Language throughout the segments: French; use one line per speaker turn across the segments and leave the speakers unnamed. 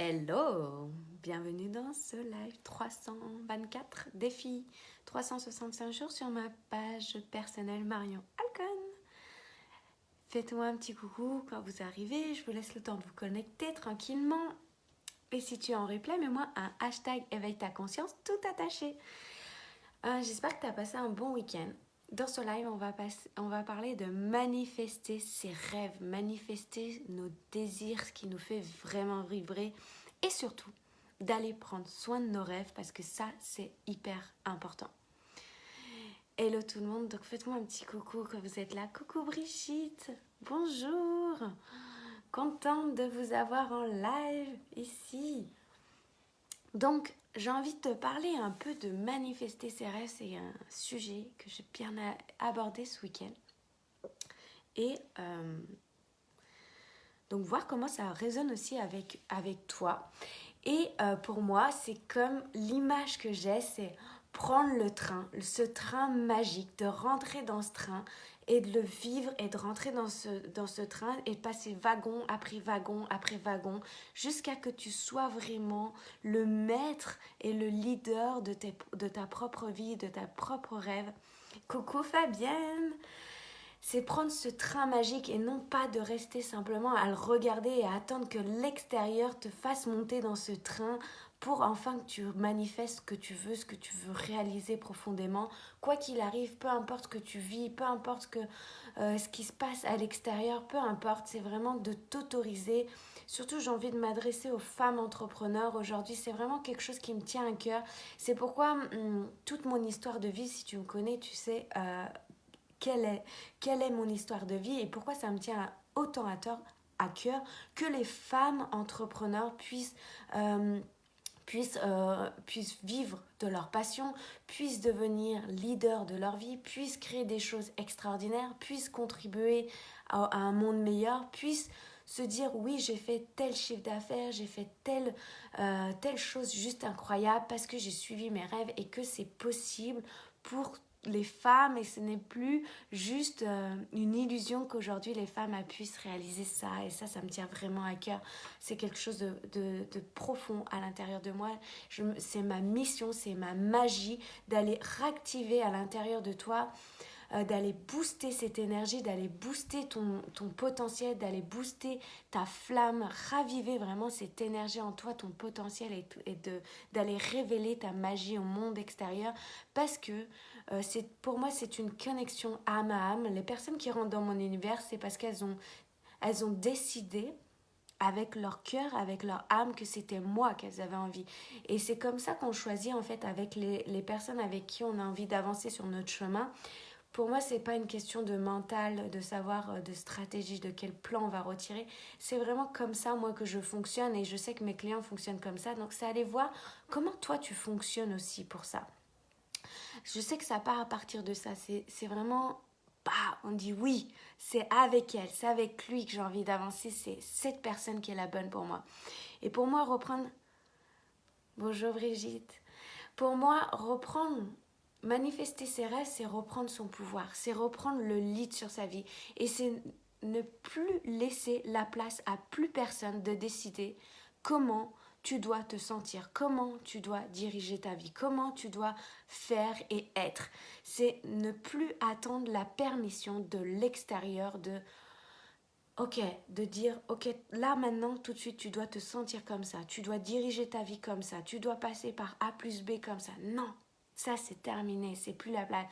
Hello, bienvenue dans ce live 324 défis 365 jours sur ma page personnelle Marion Alcon. Faites-moi un petit coucou quand vous arrivez, je vous laisse le temps de vous connecter tranquillement. Et si tu es en replay, mets-moi un hashtag éveille ta conscience tout attaché. J'espère que tu as passé un bon week-end. Dans ce live, on va parler de manifester ses rêves, manifester nos désirs, ce qui nous fait vraiment vibrer et surtout d'aller prendre soin de nos rêves parce que ça, c'est hyper important. Hello tout le monde, donc faites-moi un petit coucou quand vous êtes là. Coucou Brigitte, bonjour, contente de vous avoir en live ici. Donc, j'ai envie de te parler un peu de manifester ses rêves. C'est un sujet que j'ai bien abordé ce week-end. Et donc, voir comment ça résonne aussi avec toi. Et pour moi, c'est comme l'image que j'ai, c'est prendre le train, ce train magique, de rentrer dans ce train et de le vivre et de rentrer dans ce train et de passer wagon après wagon jusqu'à que tu sois vraiment le maître et le leader de ta propre vie, de ta propre rêve. Coucou Fabienne! C'est prendre ce train magique et non pas de rester simplement à le regarder et à attendre que l'extérieur te fasse monter dans ce train pour enfin que tu manifestes ce que tu veux réaliser profondément. Quoi qu'il arrive, peu importe ce que tu vis, peu importe ce qui se passe à l'extérieur, peu importe, c'est vraiment de t'autoriser. Surtout, j'ai envie de m'adresser aux femmes entrepreneurs aujourd'hui. C'est vraiment quelque chose qui me tient à cœur. C'est pourquoi toute mon histoire de vie, si tu me connais, tu sais... quelle est mon histoire de vie et pourquoi ça me tient autant à cœur que les femmes entrepreneurs puissent vivre de leur passion, puissent devenir leaders de leur vie, puissent créer des choses extraordinaires, puissent contribuer à un monde meilleur, puissent se dire oui, j'ai fait tel chiffre d'affaires, j'ai fait telle chose juste incroyable parce que j'ai suivi mes rêves et que c'est possible pour les femmes et ce n'est plus juste une illusion qu'aujourd'hui les femmes puissent réaliser ça et ça me tient vraiment à cœur. C'est quelque chose de profond à l'intérieur de moi. C'est ma mission, c'est ma magie d'aller réactiver à l'intérieur de toi, d'aller booster cette énergie, d'aller booster ton potentiel, d'aller booster ta flamme, raviver vraiment cette énergie en toi, ton potentiel et d'aller révéler ta magie au monde extérieur parce que pour moi c'est une connexion âme à âme. Les personnes qui rentrent dans mon univers, c'est parce qu'elles ont décidé avec leur cœur, avec leur âme, que c'était moi qu'elles avaient envie. Et c'est comme ça qu'on choisit en fait avec les personnes avec qui on a envie d'avancer sur notre chemin. Pour moi, c'est pas une question de mental, de savoir, de stratégie, de quel plan on va retirer. C'est vraiment comme ça, moi, que je fonctionne et je sais que mes clients fonctionnent comme ça. Donc, c'est aller voir comment toi, tu fonctionnes aussi pour ça. Je sais que ça part à partir de ça. C'est vraiment, on dit oui, c'est avec elle, c'est avec lui que j'ai envie d'avancer. C'est cette personne qui est la bonne pour moi. Et pour moi, reprendre... Bonjour Brigitte. Pour moi, manifester ses rêves, c'est reprendre son pouvoir, c'est reprendre le lead sur sa vie et c'est ne plus laisser la place à plus personne de décider comment tu dois te sentir, comment tu dois diriger ta vie, comment tu dois faire et être. C'est ne plus attendre la permission de l'extérieur de dire, ok, là maintenant, tout de suite, tu dois te sentir comme ça, tu dois diriger ta vie comme ça, tu dois passer par A plus B comme ça. Non, ça c'est terminé, c'est plus la blague.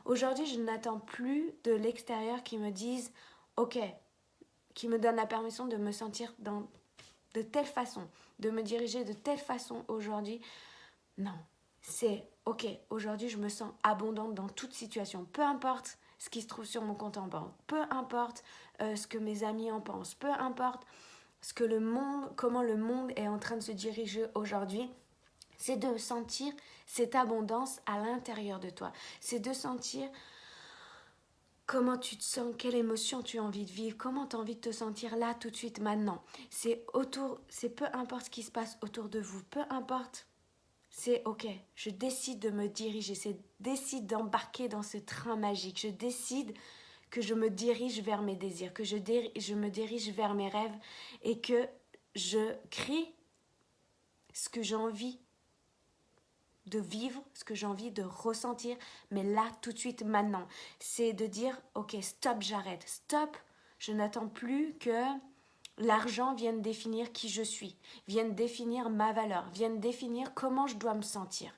Aujourd'hui, je n'attends plus de l'extérieur qui me dise, ok, qui me donne la permission de me sentir de telle façon, de me diriger de telle façon aujourd'hui. Non, c'est ok, aujourd'hui je me sens abondante dans toute situation, peu importe ce qui se trouve sur mon compte en banque, peu importe ce que mes amis en pensent, peu importe comment le monde est en train de se diriger aujourd'hui, c'est de sentir cette abondance à l'intérieur de toi, c'est de sentir comment tu te sens, quelle émotion tu as envie de vivre, comment tu as envie de te sentir là tout de suite maintenant. C'est peu importe ce qui se passe autour de vous, peu importe. C'est ok, je décide de me diriger, je décide d'embarquer dans ce train magique, je décide que je me dirige vers mes désirs, que je me dirige vers mes rêves et que je crée ce que j'ai envie de vivre, ce que j'ai envie de ressentir, mais là, tout de suite, maintenant. C'est de dire, ok, stop, j'arrête. Stop, je n'attends plus que l'argent vienne définir qui je suis, vienne définir ma valeur, vienne définir comment je dois me sentir.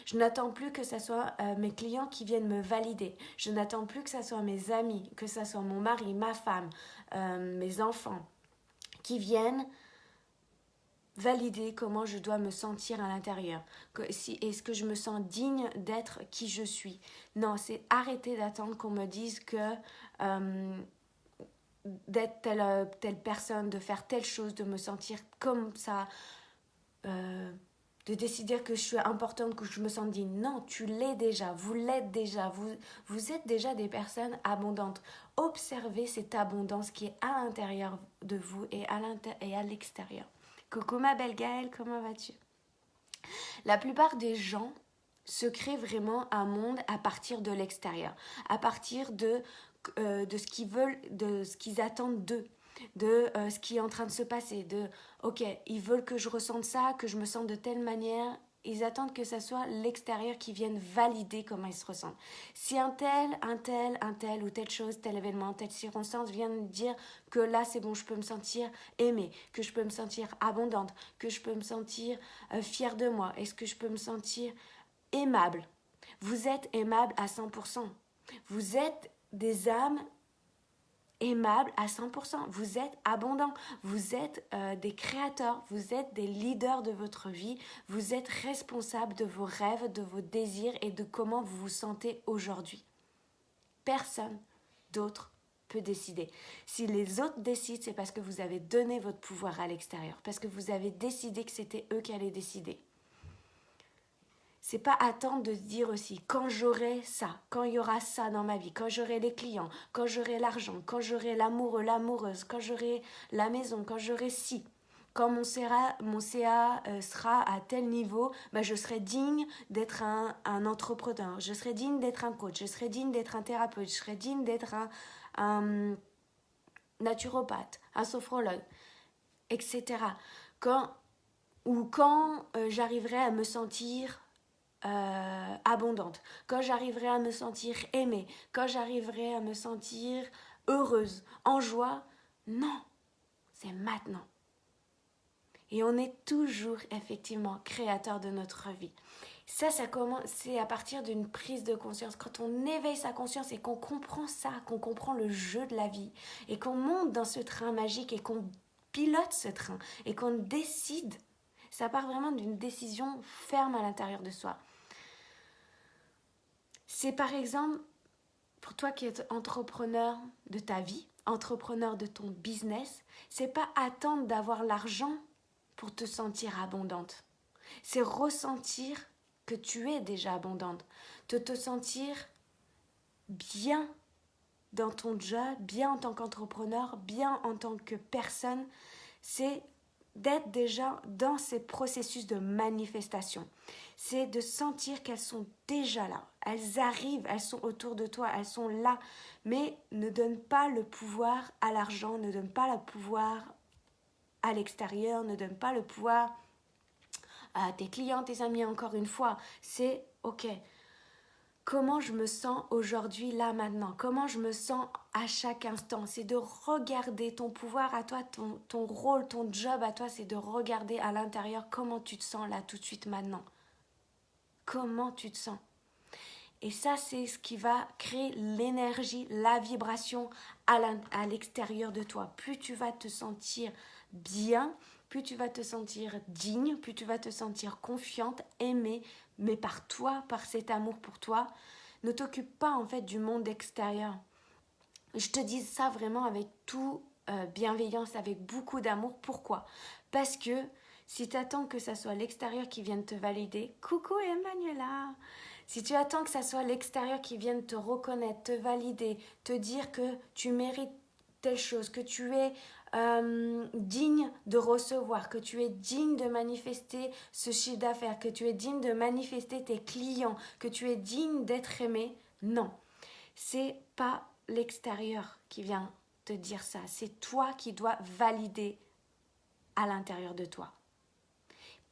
Je n'attends plus que ce soit mes clients qui viennent me valider. Je n'attends plus que ce soit mes amis, que ce soit mon mari, ma femme, mes enfants, qui viennent valider comment je dois me sentir à l'intérieur. Est-ce que je me sens digne d'être qui je suis? Non, c'est arrêter d'attendre qu'on me dise que d'être telle personne, de faire telle chose, de me sentir comme ça, de décider que je suis importante, que je me sens digne. Non, tu l'es déjà, vous l'êtes déjà, vous êtes déjà des personnes abondantes. Observez cette abondance qui est à l'intérieur de vous et à l'extérieur. Coucou ma belle Gaëlle, comment vas-tu? La plupart des gens se créent vraiment un monde à partir de l'extérieur, à partir de ce qu'ils veulent, de ce qu'ils attendent d'eux, de ce qui est en train de se passer, de ok, ils veulent que je ressente ça, que je me sente de telle manière. Ils attendent que ça soit l'extérieur qui vienne valider comment ils se ressentent. Si un tel ou telle chose, tel événement, telle circonstance vient me dire que là c'est bon, je peux me sentir aimée, que je peux me sentir abondante, que je peux me sentir fière de moi, est-ce que je peux me sentir aimable? Vous êtes aimable à 100%. Vous êtes des âmes aimable à 100%. Vous êtes abondant, vous êtes des créateurs, vous êtes des leaders de votre vie, vous êtes responsable de vos rêves, de vos désirs et de comment vous vous sentez aujourd'hui. Personne d'autre peut décider. Si les autres décident, c'est parce que vous avez donné votre pouvoir à l'extérieur, parce que vous avez décidé que c'était eux qui allaient décider. C'est pas attendre de se dire aussi, quand j'aurai ça, quand il y aura ça dans ma vie, quand j'aurai les clients, quand j'aurai l'argent, quand j'aurai l'amoureux, l'amoureuse, quand j'aurai la maison, quand j'aurai ci, quand mon CA sera à tel niveau, bah je serai digne d'être un entrepreneur, je serai digne d'être un coach, je serai digne d'être un thérapeute, je serai digne d'être un naturopathe, un sophrologue, etc. Quand j'arriverai à me sentir abondante, quand j'arriverai à me sentir aimée, quand j'arriverai à me sentir heureuse, en joie, non, c'est maintenant. Et on est toujours effectivement créateur de notre vie. Ça commence, c'est à partir d'une prise de conscience. Quand on éveille sa conscience et qu'on comprend ça, qu'on comprend le jeu de la vie, et qu'on monte dans ce train magique et qu'on pilote ce train, et qu'on décide, ça part vraiment d'une décision ferme à l'intérieur de soi. C'est par exemple, pour toi qui es entrepreneur de ta vie, entrepreneur de ton business, c'est pas attendre d'avoir l'argent pour te sentir abondante. C'est ressentir que tu es déjà abondante, de te sentir bien dans ton job, bien en tant qu'entrepreneur, bien en tant que personne. C'est d'être déjà dans ces processus de manifestation. C'est de sentir qu'elles sont déjà là. Elles arrivent, elles sont autour de toi, elles sont là. Mais ne donne pas le pouvoir à l'argent, ne donne pas le pouvoir à l'extérieur, ne donne pas le pouvoir à tes clients, tes amis, encore une fois. C'est ok. Comment je me sens aujourd'hui, là, maintenant? Comment je me sens à chaque instant? C'est de regarder ton pouvoir à toi, ton rôle, ton job à toi, c'est de regarder à l'intérieur comment tu te sens là, tout de suite, maintenant. Comment tu te sens? Et ça, c'est ce qui va créer l'énergie, la vibration à l'extérieur de toi. Plus tu vas te sentir bien, plus tu vas te sentir digne, plus tu vas te sentir confiante, aimée, mais par toi, par cet amour pour toi. Ne t'occupe pas en fait du monde extérieur. Je te dis ça vraiment avec tout bienveillance, avec beaucoup d'amour. Pourquoi? Parce que si tu attends que ça soit l'extérieur qui vienne te valider, coucou Emmanuela, si tu attends que ça soit l'extérieur qui vienne te reconnaître, te valider, te dire que tu mérites telle chose, que tu es digne de recevoir, que tu es digne de manifester ce chiffre d'affaires, que tu es digne de manifester tes clients, que tu es digne d'être aimé, non. C'est pas l'extérieur qui vient te dire ça, c'est toi qui dois valider à l'intérieur de toi.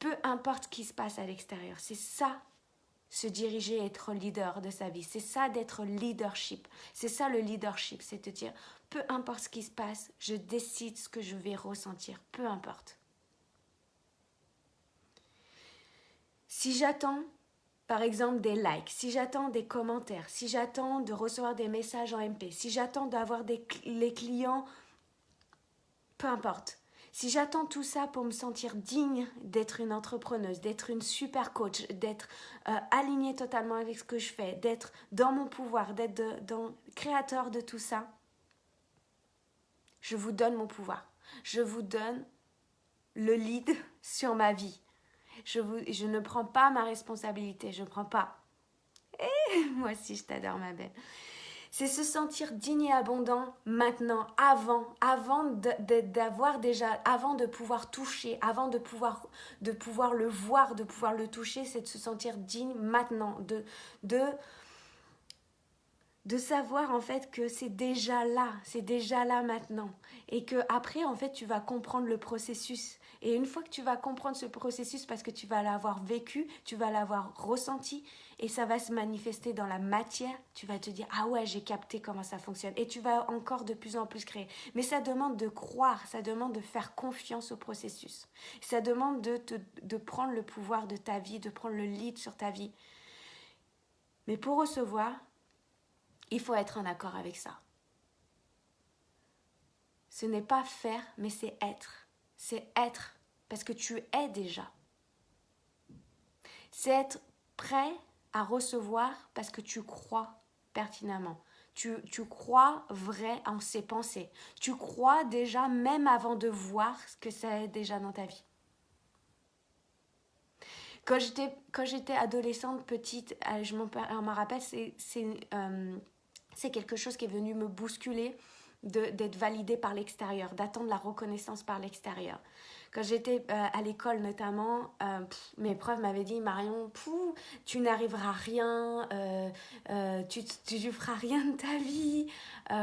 Peu importe ce qui se passe à l'extérieur. C'est ça, se diriger et être leader de sa vie. C'est ça d'être leadership. C'est ça le leadership, c'est te dire, peu importe ce qui se passe, je décide ce que je vais ressentir. Peu importe. Si j'attends, par exemple, des likes, si j'attends des commentaires, si j'attends de recevoir des messages en MP, si j'attends d'avoir les clients, peu importe. Si j'attends tout ça pour me sentir digne d'être une entrepreneuse, d'être une super coach, d'être alignée totalement avec ce que je fais, d'être dans mon pouvoir, d'être créateur de tout ça, je vous donne mon pouvoir. Je vous donne le lead sur ma vie. Je ne prends pas ma responsabilité, je ne prends pas. Et moi aussi, je t'adore, ma belle. C'est se sentir digne et abondant maintenant, avant d'avoir déjà, avant de pouvoir toucher, avant de pouvoir le voir, de pouvoir le toucher, c'est de se sentir digne maintenant, de savoir en fait que c'est déjà là maintenant, et que après en fait tu vas comprendre le processus. Et une fois que tu vas comprendre ce processus, parce que tu vas l'avoir vécu, tu vas l'avoir ressenti, et ça va se manifester dans la matière, tu vas te dire ah ouais, j'ai capté comment ça fonctionne, et tu vas encore de plus en plus créer. Mais ça demande de croire, ça demande de faire confiance au processus, ça demande de prendre le pouvoir de ta vie, de prendre le lead sur ta vie. Mais pour recevoir, il faut être en accord avec ça. Ce n'est pas faire, mais c'est être. C'est être, parce que tu es déjà. C'est être prêt à recevoir parce que tu crois pertinemment. Tu crois vrai en ses pensées. Tu crois déjà même avant de voir ce que c'est déjà dans ta vie. Quand j'étais adolescente, petite, je m'en rappelle, c'est quelque chose qui est venu me bousculer, d'être validée par l'extérieur, d'attendre la reconnaissance par l'extérieur. Quand j'étais à l'école notamment, mes profs m'avaient dit « Marion, tu n'arriveras à rien, tu ne feras rien de ta vie. »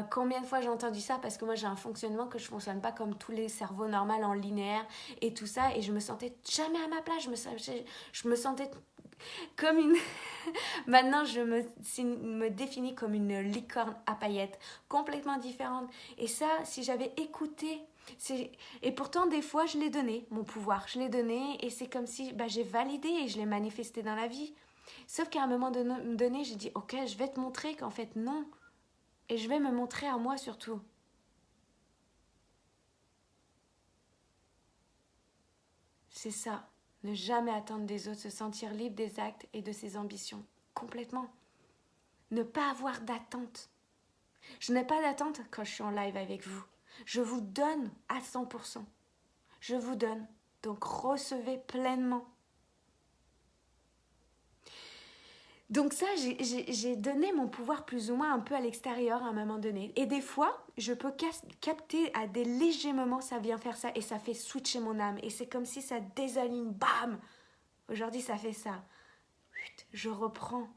Combien de fois j'ai entendu ça, parce que moi j'ai un fonctionnement que je ne fonctionne pas comme tous les cerveaux normaux en linéaire et tout ça, et je me sentais jamais à ma place, je me sentais comme une... Maintenant, je me définis comme une licorne à paillettes, complètement différente. Et ça, si j'avais écouté... Et pourtant, des fois, je l'ai donné, mon pouvoir. Je l'ai donné, et c'est comme si j'ai validé et je l'ai manifesté dans la vie. Sauf qu'à un moment donné, j'ai dit, ok, je vais te montrer qu'en fait, non. Et je vais me montrer à moi surtout. C'est ça. Ne jamais attendre des autres, se sentir libre des actes et de ses ambitions. Complètement. Ne pas avoir d'attente. Je n'ai pas d'attente quand je suis en live avec vous. Je vous donne à 100%. Je vous donne. Donc recevez pleinement. Donc ça, j'ai donné mon pouvoir plus ou moins un peu à l'extérieur à un moment donné. Et des fois, je peux capter à des légers moments, ça vient faire ça et ça fait switcher mon âme. Et c'est comme si ça désaligne, bam. Aujourd'hui, ça fait ça. Je reprends.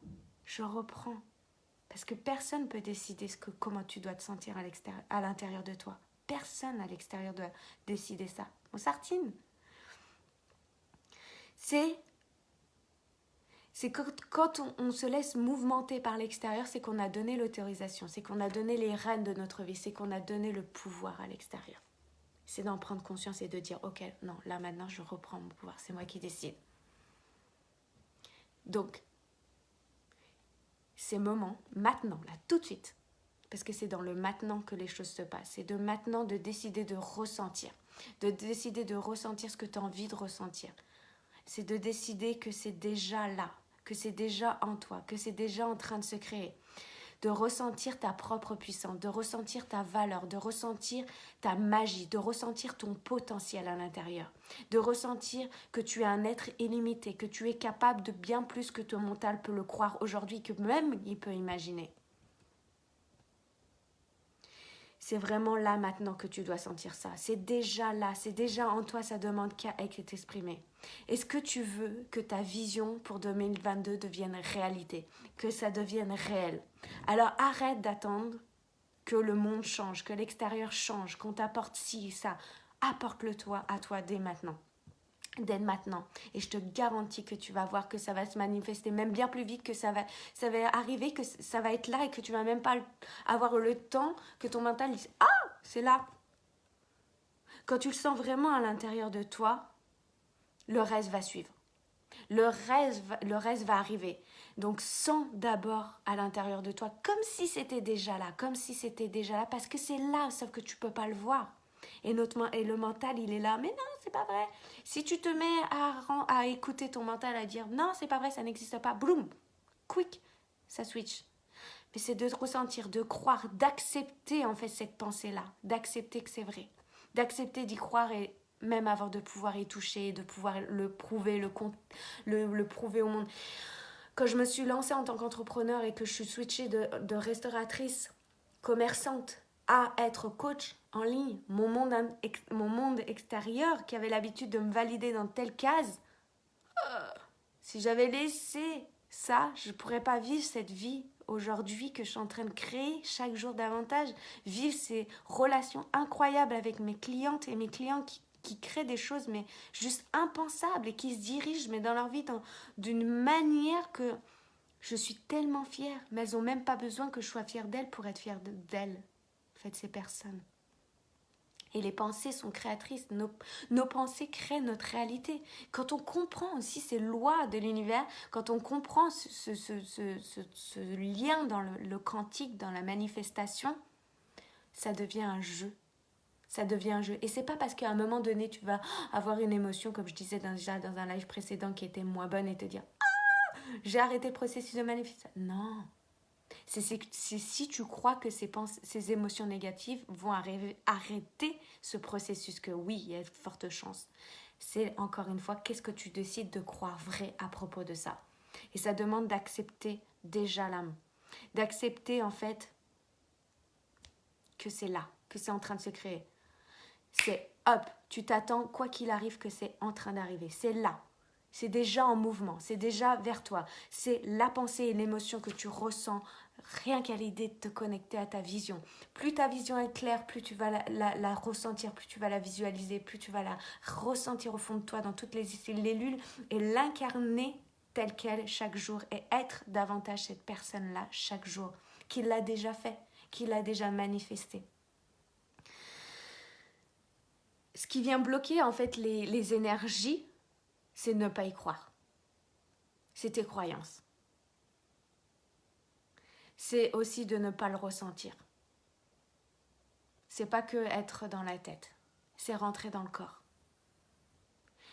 Parce que personne ne peut décider comment tu dois te sentir à l'intérieur de toi. Personne à l'extérieur doit décider ça. On sartine. C'est quand on se laisse mouvementer par l'extérieur, c'est qu'on a donné l'autorisation, c'est qu'on a donné les rênes de notre vie, c'est qu'on a donné le pouvoir à l'extérieur. C'est d'en prendre conscience et de dire, ok, non, là maintenant je reprends mon pouvoir, c'est moi qui décide. Donc, ces moments, maintenant, là, tout de suite, parce que c'est dans le maintenant que les choses se passent, c'est de maintenant de décider de ressentir ce que tu as envie de ressentir. C'est de décider que c'est déjà là, que c'est déjà en toi, que c'est déjà en train de se créer. De ressentir ta propre puissance, de ressentir ta valeur, de ressentir ta magie, de ressentir ton potentiel à l'intérieur, de ressentir que tu es un être illimité, que tu es capable de bien plus que ton mental peut le croire aujourd'hui, que même il peut imaginer. C'est vraiment là maintenant que tu dois sentir ça. C'est déjà là, c'est déjà en toi, ça demande qu'à être exprimé. Est-ce que tu veux que ta vision pour 2022 devienne réalité, que ça devienne réel? Alors arrête d'attendre que le monde change, que l'extérieur change, qu'on t'apporte ci, ça. Apporte-le toi à toi dès maintenant. dès maintenant. Et je te garantis que tu vas voir que ça va se manifester même bien plus vite, que ça va arriver, que ça va être là et que tu vas même pas avoir le temps que ton mental dise « Ah, c'est là !» Quand tu le sens vraiment à l'intérieur de toi, le reste va suivre. Le reste va arriver. Donc sens d'abord à l'intérieur de toi comme si c'était déjà là, parce que c'est là, sauf que tu peux pas le voir. Et le mental, il est là, mais non, c'est pas vrai. Si tu te mets à écouter ton mental, à dire non, c'est pas vrai, ça n'existe pas, boum, quick, ça switch. Mais c'est de ressentir, de croire, d'accepter en fait cette pensée-là, d'accepter que c'est vrai, d'accepter d'y croire et même avant de pouvoir y toucher, de pouvoir le prouver, le prouver au monde. Quand je me suis lancée en tant qu'entrepreneur et que je suis switchée de restauratrice, commerçante, à être coach en ligne, mon monde extérieur qui avait l'habitude de me valider dans telle case, si j'avais laissé ça, je ne pourrais pas vivre cette vie aujourd'hui que je suis en train de créer chaque jour davantage, vivre ces relations incroyables avec mes clientes et mes clients qui créent des choses mais juste impensables et qui se dirigent mais dans leur vie d'une manière que je suis tellement fière, mais elles n'ont même pas besoin que je sois fière d'elles pour être fière d'elles, en fait, ces personnes. Et les pensées sont créatrices. Nos pensées créent notre réalité. Quand on comprend aussi ces lois de l'univers, quand on comprend ce lien dans le quantique, dans la manifestation, ça devient un jeu. Ça devient un jeu. Et c'est pas parce qu'à un moment donné, tu vas avoir une émotion, comme je disais déjà dans un live précédent, qui était moins bonne et te dire « Ah, j'ai arrêté le processus de manifestation. » Non. C'est si tu crois que ces émotions négatives vont arrêter ce processus, que oui, il y a de fortes chances. C'est encore une fois, qu'est-ce que tu décides de croire vrai à propos de ça? Et ça demande d'accepter déjà l'âme. D'accepter en fait que c'est là, que c'est en train de se créer. C'est hop, tu t'attends, quoi qu'il arrive, que c'est en train d'arriver. C'est là. C'est déjà en mouvement, c'est déjà vers toi. C'est la pensée et l'émotion que tu ressens rien qu'à l'idée de te connecter à ta vision. Plus ta vision est claire, plus tu vas la ressentir, plus tu vas la visualiser, plus tu vas la ressentir au fond de toi, dans toutes les cellules, et l'incarner telle qu'elle chaque jour, et être davantage cette personne-là chaque jour, qui l'a déjà fait, qui l'a déjà manifesté. Ce qui vient bloquer en fait les énergies, c'est ne pas y croire. C'est tes croyances. C'est aussi de ne pas le ressentir. C'est pas que être dans la tête, c'est rentrer dans le corps.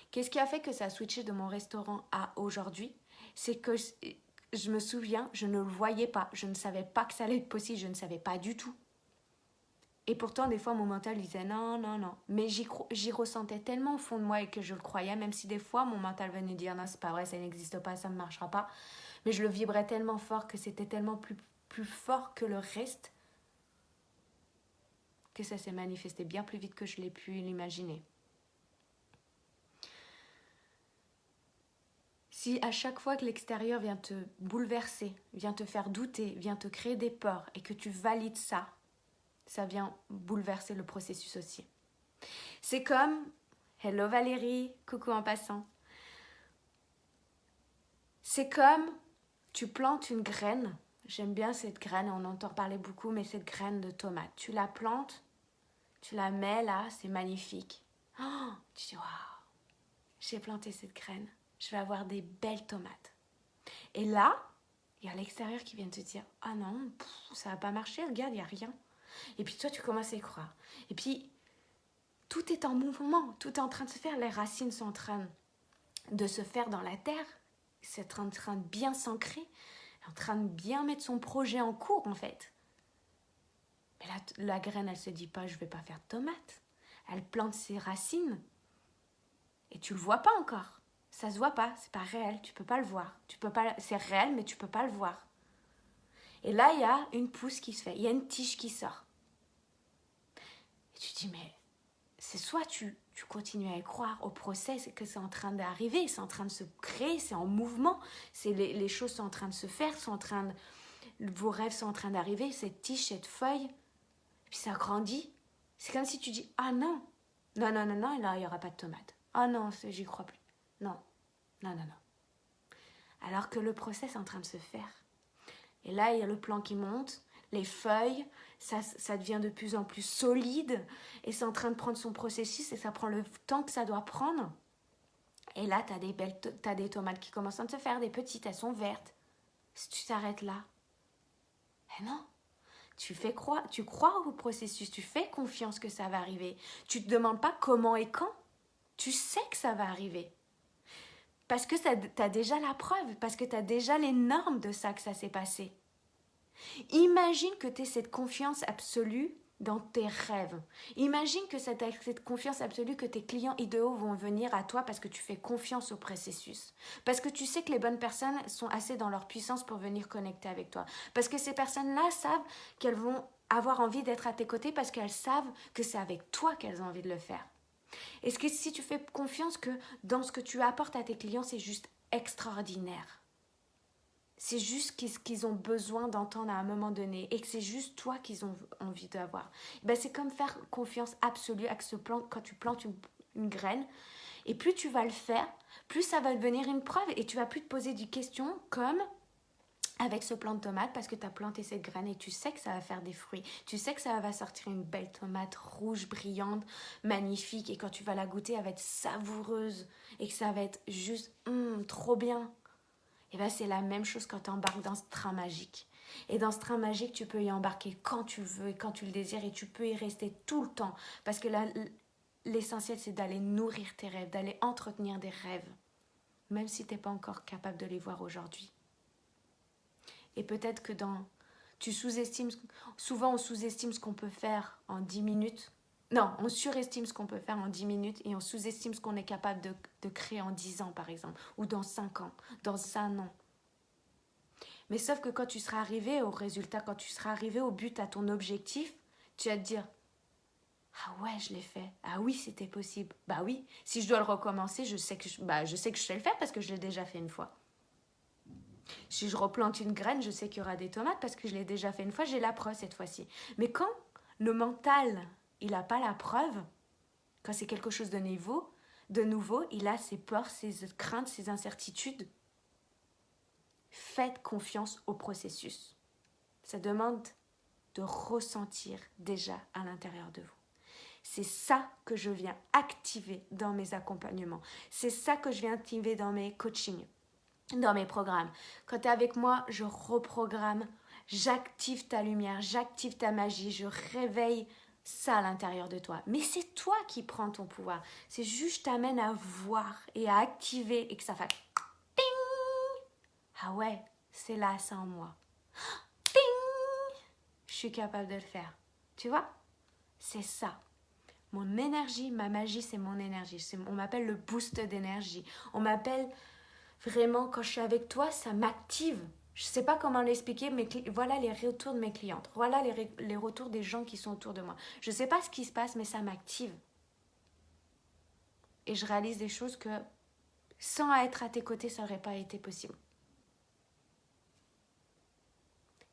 Qu'est-ce qui a fait que ça a switché de mon restaurant à aujourd'hui? C'est que je me souviens, je ne le voyais pas, je ne savais pas que ça allait être possible, je ne savais pas du tout. Et pourtant, des fois, mon mental disait non, non, non. Mais j'y ressentais tellement au fond de moi et que je le croyais, même si des fois, mon mental venait dire non, c'est pas vrai, ça n'existe pas, ça ne marchera pas. Mais je le vibrais tellement fort que c'était tellement plus fort que le reste que ça s'est manifesté bien plus vite que je l'ai pu l'imaginer. Si à chaque fois que l'extérieur vient te bouleverser, vient te faire douter, vient te créer des peurs et que tu valides ça, ça vient bouleverser le processus aussi. C'est comme, hello Valérie, coucou en passant. C'est comme, tu plantes une graine, j'aime bien cette graine, on entend parler beaucoup, mais cette graine de tomate, tu la plantes, tu la mets là, c'est magnifique. Oh, tu dis, waouh, j'ai planté cette graine, je vais avoir des belles tomates. Et là, il y a l'extérieur qui vient te dire, ah non, ça va pas marcher, regarde, il n'y a rien. Et puis toi, tu commences à y croire. Et puis, tout est en mouvement, tout est en train de se faire. Les racines sont en train de se faire dans la terre. C'est en train de bien s'ancrer, en train de bien mettre son projet en cours, en fait. Mais la graine, elle se dit pas, je vais pas faire de tomates. Elle plante ses racines. Et tu le vois pas encore. Ça se voit pas, c'est pas réel, tu peux pas le voir. C'est réel, mais tu peux pas le voir. Et là, il y a une pousse qui se fait, il y a une tige qui sort. Et tu te dis, mais c'est soit tu continues à y croire au process que c'est en train d'arriver, c'est en train de se créer, c'est en mouvement, les choses sont en train de se faire, vos rêves sont en train d'arriver, cette tige, cette feuille, puis ça grandit. C'est comme si tu dis, ah non, non, non, non, non, là, il n'y aura pas de tomates. Oh non, j'y crois plus. Non, non, non, non. Alors que le process est en train de se faire. Et là, il y a le plan qui monte, les feuilles, ça devient de plus en plus solide et c'est en train de prendre son processus et ça prend le temps que ça doit prendre. Et là, t'as des tomates qui commencent à se faire, des petites, elles sont vertes. Si tu t'arrêtes là, eh non, tu crois au processus, tu fais confiance que ça va arriver. Tu te demandes pas comment et quand, tu sais que ça va arriver. Parce que t'as déjà la preuve, parce que t'as déjà les normes de ça que ça s'est passé. Imagine que tu aies cette confiance absolue dans tes rêves. Imagine que cette confiance absolue que tes clients idéaux vont venir à toi parce que tu fais confiance au processus. Parce que tu sais que les bonnes personnes sont assez dans leur puissance pour venir connecter avec toi. Parce que ces personnes-là savent qu'elles vont avoir envie d'être à tes côtés parce qu'elles savent que c'est avec toi qu'elles ont envie de le faire. Et si tu fais confiance que dans ce que tu apportes à tes clients, c'est juste extraordinaire. C'est juste qu'ils ont besoin d'entendre à un moment donné et que c'est juste toi qu'ils ont envie d'avoir. Ben c'est comme faire confiance absolue à quand tu plantes une graine. Et plus tu vas le faire, plus ça va devenir une preuve et tu vas plus te poser des questions comme avec ce plant de tomate parce que tu as planté cette graine et tu sais que ça va faire des fruits. Tu sais que ça va sortir une belle tomate rouge, brillante, magnifique et quand tu vas la goûter, elle va être savoureuse et que ça va être juste trop bien. Et bien c'est la même chose quand tu embarques dans ce train magique. Et dans ce train magique, tu peux y embarquer quand tu veux et quand tu le désires et tu peux y rester tout le temps. Parce que l'essentiel, c'est d'aller nourrir tes rêves, d'aller entretenir des rêves. Même si tu n'es pas encore capable de les voir aujourd'hui. Et peut-être que souvent on sous-estime ce qu'on peut faire en 10 minutes. Non, on surestime ce qu'on peut faire en 10 minutes et on sous-estime ce qu'on est capable de créer en 10 ans, par exemple, ou dans 5 ans, dans un an. Mais sauf que quand tu seras arrivé au résultat, quand tu seras arrivé au but, à ton objectif, tu vas te dire « Ah ouais, je l'ai fait. Ah oui, c'était possible. Bah oui, si je dois le recommencer, je sais que je sais le faire parce que je l'ai déjà fait une fois. Si je replante une graine, je sais qu'il y aura des tomates parce que je l'ai déjà fait une fois, j'ai la preuve cette fois-ci. Mais quand le mental, il n'a pas la preuve, quand c'est quelque chose de nouveau, il a ses peurs, ses craintes, ses incertitudes. Faites confiance au processus. Ça demande de ressentir déjà à l'intérieur de vous. C'est ça que je viens activer dans mes accompagnements. C'est ça que je viens activer dans mes coachings, dans mes programmes. Quand tu es avec moi, je reprogramme, j'active ta lumière, j'active ta magie, je réveille ça à l'intérieur de toi. Mais c'est toi qui prends ton pouvoir. C'est juste je t'amène à voir et à activer et que ça fasse ting. Ah ouais, c'est là, ça en moi. Ting. Je suis capable de le faire. Tu vois? C'est ça. Mon énergie, ma magie, c'est mon énergie. On m'appelle le boost d'énergie. On m'appelle vraiment, quand je suis avec toi, ça m'active. Je ne sais pas comment l'expliquer, mais voilà les retours de mes clientes. Voilà les retours des gens qui sont autour de moi. Je ne sais pas ce qui se passe, mais ça m'active. Et je réalise des choses que, sans être à tes côtés, ça n'aurait pas été possible.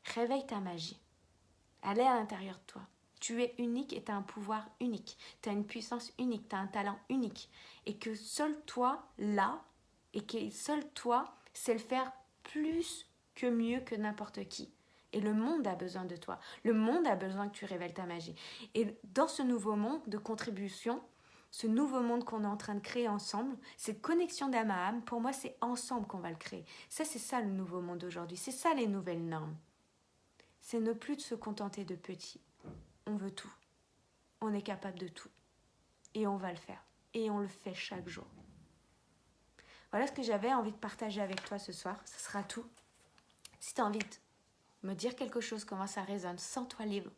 Réveille ta magie. Elle est à l'intérieur de toi. Tu es unique et tu as un pouvoir unique. Tu as une puissance unique, tu as un talent unique. Et que seul toi, là, et que seul toi, sais le faire plus que mieux que n'importe qui. Et le monde a besoin de toi. Le monde a besoin que tu révèles ta magie. Et dans ce nouveau monde de contribution, ce nouveau monde qu'on est en train de créer ensemble, cette connexion d'âme à âme, pour moi, c'est ensemble qu'on va le créer. Ça, c'est ça le nouveau monde d'aujourd'hui. C'est ça les nouvelles normes. C'est ne plus de se contenter de petit. On veut tout. On est capable de tout. Et on va le faire. Et on le fait chaque jour. Voilà ce que j'avais envie de partager avec toi ce soir. Ce sera tout. Si tu as envie de me dire quelque chose, comment ça résonne, sens-toi libre.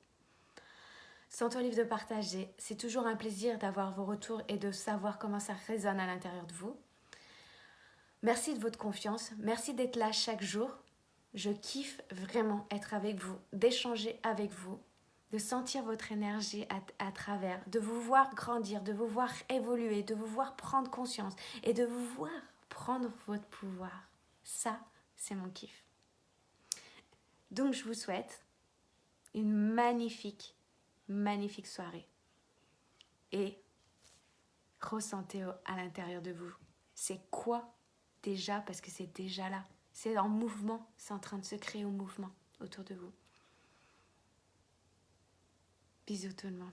Sens-toi libre de partager. C'est toujours un plaisir d'avoir vos retours et de savoir comment ça résonne à l'intérieur de vous. Merci de votre confiance. Merci d'être là chaque jour. Je kiffe vraiment être avec vous, d'échanger avec vous, de sentir votre énergie à travers, de vous voir grandir, de vous voir évoluer, de vous voir prendre conscience et de vous voir prendre votre pouvoir. Ça, c'est mon kiff. Donc, je vous souhaite une magnifique, magnifique soirée. Et ressentez à l'intérieur de vous. C'est quoi déjà, parce que c'est déjà là. C'est en mouvement, c'est en train de se créer au mouvement autour de vous. Bisous tout le monde.